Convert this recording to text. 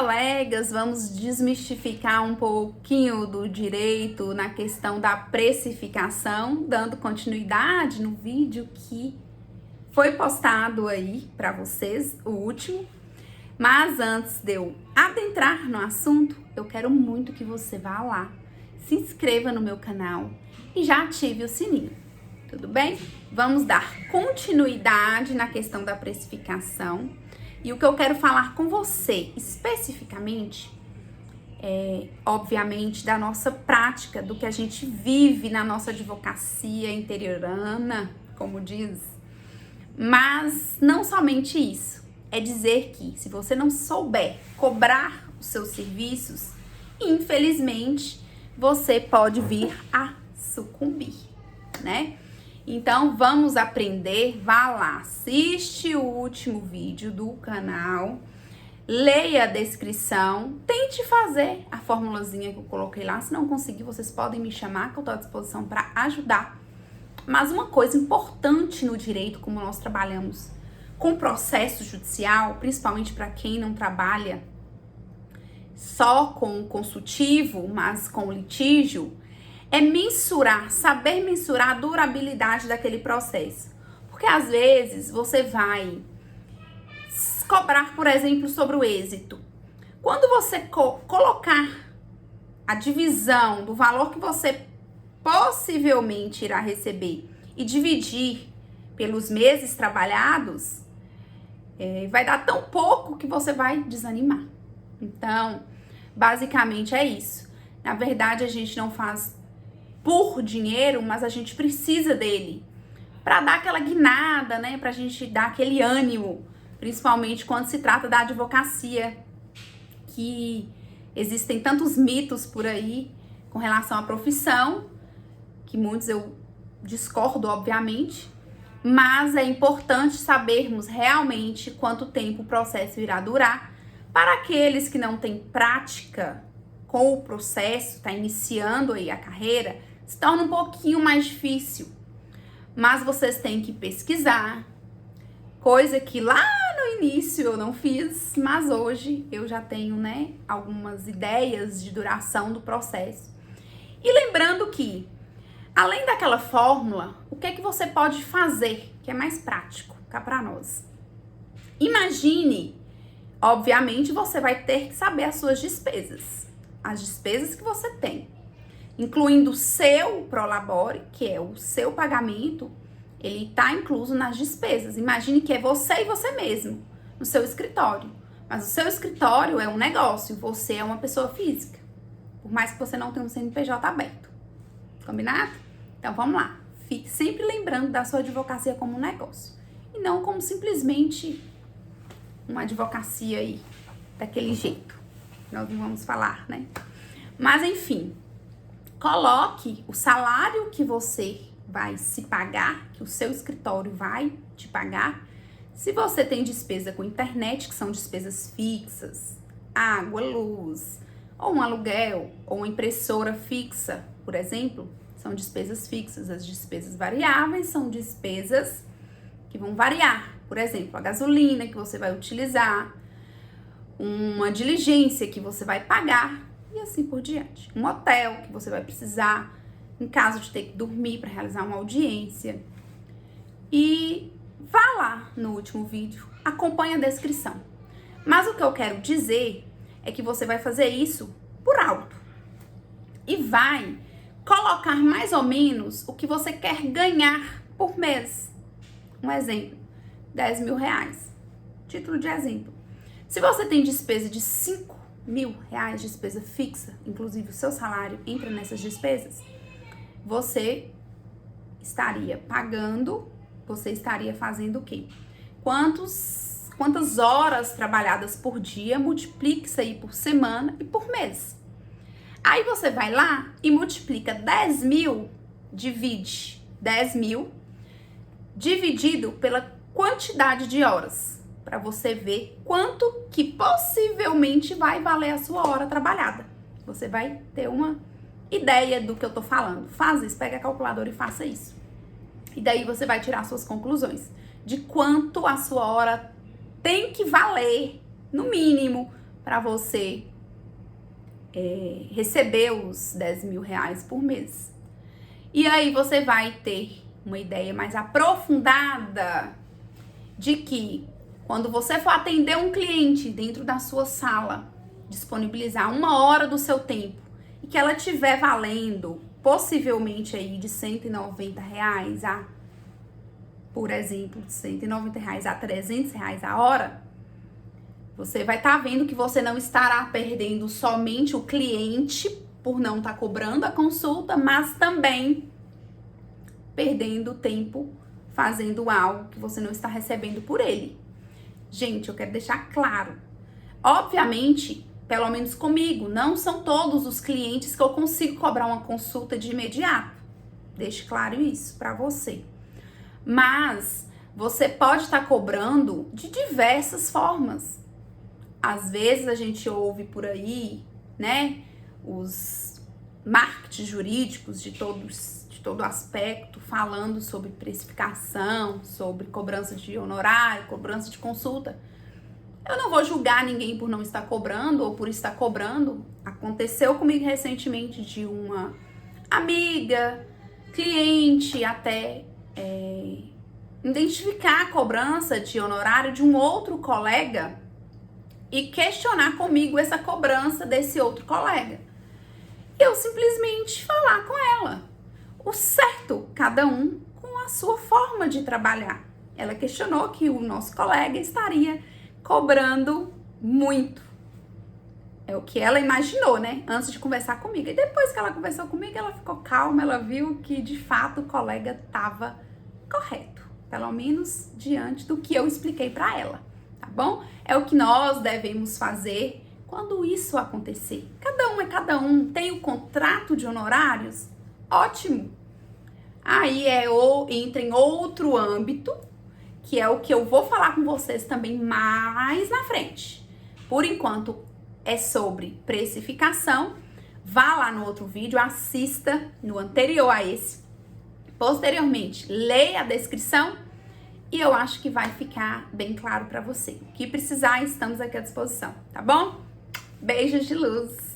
colegas, vamos desmistificar um pouquinho do direito na questão da precificação, dando continuidade no vídeo que foi postado aí para vocês, o último. Mas antes de eu adentrar no assunto, eu quero muito que você vá lá, se inscreva no meu canal e já ative o sininho, tudo bem? Vamos dar continuidade na questão da precificação. E o que eu quero falar com você especificamente é, obviamente, da nossa prática, do que a gente vive na nossa advocacia interiorana, como diz. Mas não somente isso, é dizer que se você não souber cobrar os seus serviços, infelizmente, você pode vir a sucumbir, né? Então, vamos aprender, vá lá, assiste o último vídeo do canal, leia a descrição, tente fazer a formulazinha que eu coloquei lá. Se não conseguir, vocês podem me chamar, que eu estou à disposição para ajudar. Mas uma coisa importante no direito, como nós trabalhamos com processo judicial, principalmente para quem não trabalha só com o consultivo, mas com litígio, é mensurar, saber mensurar a durabilidade daquele processo. Porque às vezes você vai cobrar, por exemplo, sobre o êxito. Quando você colocar a divisão do valor que você possivelmente irá receber e dividir pelos meses trabalhados, vai dar tão pouco que você vai desanimar. Então, basicamente é isso. Na verdade, a gente não faz por dinheiro, mas a gente precisa dele para dar aquela guinada, né? Pra gente dar aquele ânimo, principalmente quando se trata da advocacia, que existem tantos mitos por aí com relação à profissão, que muitos eu discordo, obviamente, mas é importante sabermos realmente quanto tempo o processo irá durar. Para aqueles que não têm prática com o processo, está iniciando aí a carreira, se torna um pouquinho mais difícil, mas vocês têm que pesquisar, coisa que lá no início eu não fiz, mas hoje eu já tenho, né, algumas ideias de duração do processo. E lembrando que, além daquela fórmula, o que é que você pode fazer, que é mais prático, cá para nós? Imagine, obviamente você vai ter que saber as suas despesas, as despesas que você tem, incluindo o seu prolabore, que é o seu pagamento, ele está incluso nas despesas. Imagine que é você e você mesmo, no seu escritório. Mas o seu escritório é um negócio, você é uma pessoa física, por mais que você não tenha um CNPJ aberto. Combinado? Então vamos lá. Fique sempre lembrando da sua advocacia como um negócio, e não como simplesmente uma advocacia aí, daquele jeito. Nós não vamos falar, né? Mas enfim, coloque o salário que você vai se pagar, que o seu escritório vai te pagar. Se você tem despesa com internet, que são despesas fixas, água, luz, ou um aluguel, ou uma impressora fixa, por exemplo, são despesas fixas. As despesas variáveis são despesas que vão variar. Por exemplo, a gasolina que você vai utilizar, uma diligência que você vai pagar e assim por diante. Um hotel que você vai precisar em caso de ter que dormir para realizar uma audiência. E vá lá no último vídeo, acompanhe a descrição. Mas o que eu quero dizer é que você vai fazer isso por alto e vai colocar mais ou menos o que você quer ganhar por mês. Um exemplo, 10 mil reais. Título de exemplo. Se você tem despesa de 5 mil reais, despesa fixa, inclusive o seu salário entra nessas despesas, você estaria pagando, você estaria fazendo o quê? Quantas horas trabalhadas por dia, multiplique isso aí por semana e por mês. Aí você vai lá e multiplica 10 mil, divide 10 mil, dividido pela quantidade de horas, para você ver quanto que possivelmente vai valer a sua hora trabalhada. Você vai ter uma ideia do que eu tô falando. Faz isso, pega a calculadora e faça isso. E daí você vai tirar suas conclusões de quanto a sua hora tem que valer, no mínimo, para você receber os 10 mil reais por mês. E aí você vai ter uma ideia mais aprofundada de que quando você for atender um cliente dentro da sua sala, disponibilizar 1 hora do seu tempo e que ela estiver valendo possivelmente aí de R$190 a, por exemplo, de R$190 a R$300 a hora, você vai estar vendo que você não estará perdendo somente o cliente por não estar cobrando a consulta, mas também perdendo tempo fazendo algo que você não está recebendo por ele. Gente, eu quero deixar claro. Obviamente, pelo menos comigo, não são todos os clientes que eu consigo cobrar uma consulta de imediato. Deixe claro isso para você. Mas você pode estar cobrando de diversas formas. Às vezes a gente ouve por aí, né, os marketing jurídicos de todo aspecto, falando sobre precificação, sobre cobrança de honorário, cobrança de consulta. Eu não vou julgar ninguém por não estar cobrando ou por estar cobrando. Aconteceu comigo recentemente de uma amiga, cliente, até identificar a cobrança de honorário de um outro colega e questionar comigo essa cobrança desse outro colega. E eu simplesmente falar com ela. O certo, cada um com a sua forma de trabalhar. Ela questionou que o nosso colega estaria cobrando muito. É o que ela imaginou, né? Antes de conversar comigo. E depois que ela conversou comigo, ela ficou calma, ela viu que de fato o colega estava correto. Pelo menos diante do que eu expliquei para ela, tá bom? É o que nós devemos fazer quando isso acontecer. Cada um tem o contrato de honorários, ótimo. Aí entra em outro âmbito, que é o que eu vou falar com vocês também mais na frente. Por enquanto, é sobre precificação. Vá lá no outro vídeo, assista no anterior a esse. Posteriormente, leia a descrição e eu acho que vai ficar bem claro para você. O que precisar, estamos aqui à disposição, tá bom? Beijos de luz!